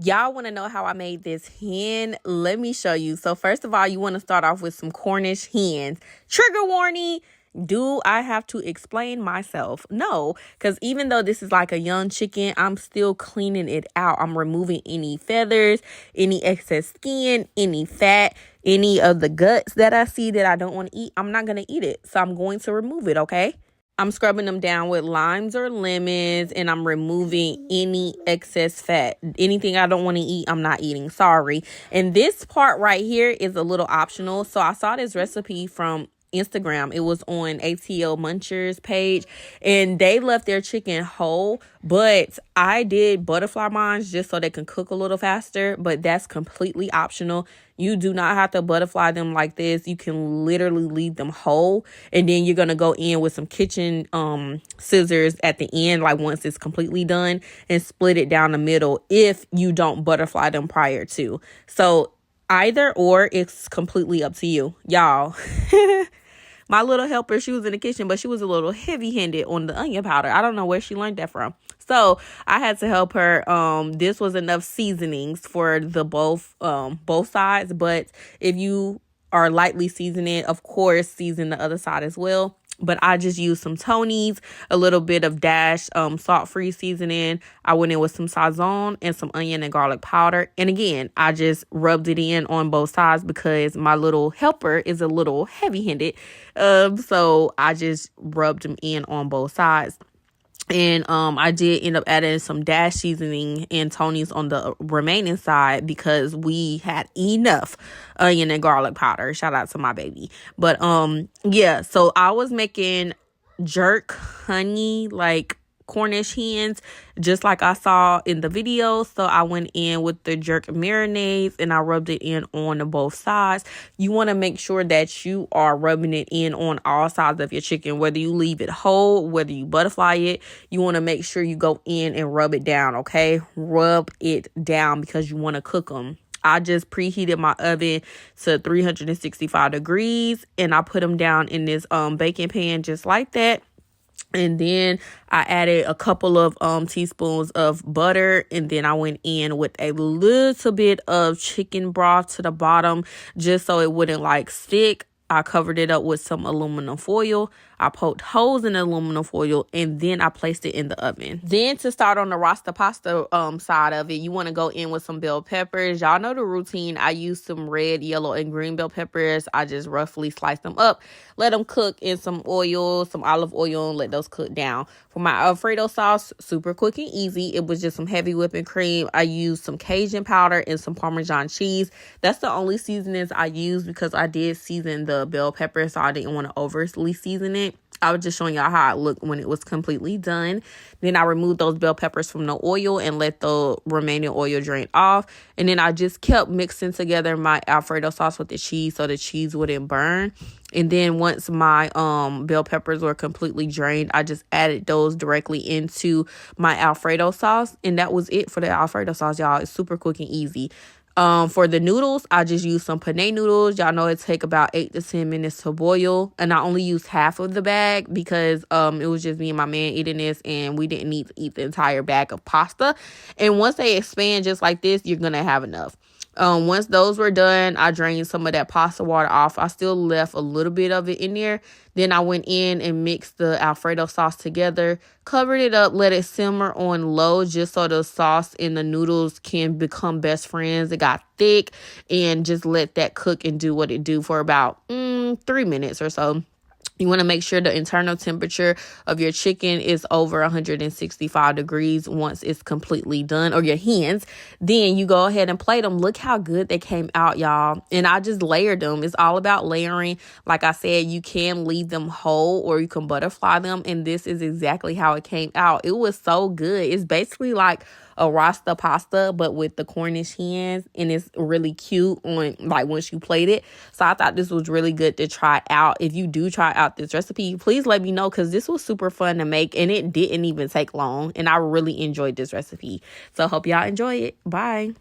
Y'all want to know how I made this hen? Let me show you. So first of all, you want to start off with some Cornish hens. Trigger warning. Do I have to explain myself? No, because even though this is like a young chicken, I'm still cleaning it out. I'm removing any feathers, any excess skin, any fat, any of the guts that I see that I don't want to eat. I'm not going to eat it. So I'm going to remove it, okay? I'm scrubbing them down with limes or lemons, and I'm removing any excess fat. Anything I don't want to eat, I'm not eating. Sorry. And this part right here is a little optional. So I saw this recipe from Instagram. It was on ATL Munchers page, and they left their chicken whole, but I did butterfly mines just so they can cook a little faster, but that's completely optional. You do not have to butterfly them like this. You can literally leave them whole, and then you're going to go in with some kitchen scissors at the end, like once it's completely done, and split it down the middle if you don't butterfly them prior to. So either or, it's completely up to you, y'all. My little helper, she was in the kitchen, but she was a little heavy-handed on the onion powder. I don't know where she learned that from. So I had to help her. This was enough seasonings for the both sides. But if you are lightly seasoning, of course, season the other side as well. But I just used some Tony's, a little bit of Dash salt-free seasoning. I went in with some Sazon and some onion and garlic powder. And again, I just rubbed it in on both sides because my little helper is a little heavy-handed. So I just rubbed them in on both sides. And I did end up adding some Dash seasoning and Tony's on the remaining side because we had enough onion and garlic powder. Shout out to my baby. But yeah, so I was making jerk honey, like Cornish hens, just like I saw in the video. So I went in with the jerk marinades and I rubbed it in on both sides. You want to make sure that you are rubbing it in on all sides of your chicken, whether you leave it whole, whether you butterfly it. You want to make sure you go in and rub it down, okay? Rub it down because you want to cook them. I just preheated my oven to 365 degrees and I put them down in this baking pan just like that. And then I added a couple of teaspoons of butter, and then I went in with a little bit of chicken broth to the bottom just so it wouldn't like stick. I covered it up with some aluminum foil. I poked holes in the aluminum foil, and then I placed it in the oven. Then to start on the rasta pasta side of it, you want to go in with some bell peppers. Y'all know the routine. I use some red, yellow, and green bell peppers. I just roughly slice them up, let them cook in some oil, some olive oil, and let those cook down. For my Alfredo sauce, super quick and easy. It was just some heavy whipping cream. I used some Cajun powder and some Parmesan cheese. That's the only seasonings I used because I did season the bell pepper, so I didn't want to overly season it. I was just showing y'all how it looked when it was completely done. Then I removed those bell peppers from the oil and let the remaining oil drain off. And then I just kept mixing together my Alfredo sauce with the cheese so the cheese wouldn't burn. And then once my bell peppers were completely drained, I just added those directly into my Alfredo sauce. And that was it for the Alfredo sauce, y'all. It's super quick and easy. For the noodles, I just used some penne noodles. Y'all know it take about 8 to 10 minutes to boil. And I only used half of the bag because it was just me and my man eating this. And we didn't need to eat the entire bag of pasta. And once they expand just like this, you're going to have enough. Once those were done, I drained some of that pasta water off. I still left a little bit of it in there. Then I went in and mixed the Alfredo sauce together, covered it up, let it simmer on low just so the sauce and the noodles can become best friends. It got thick, and just let that cook and do what it do for about 3 minutes or so. You want to make sure the internal temperature of your chicken is over 165 degrees once it's completely done, or your hens. Then you go ahead and plate them. Look how good they came out, y'all. And I just layered them. It's all about layering. Like I said, you can leave them whole or you can butterfly them. And this is exactly how it came out. It was so good. It's basically like a rasta pasta, but with the Cornish hens, and it's really cute on like once you plate it. So I thought this was really good to try out. If you do try out this recipe, please let me know because this was super fun to make and it didn't even take long, and I really enjoyed this recipe. So hope y'all enjoy it. Bye.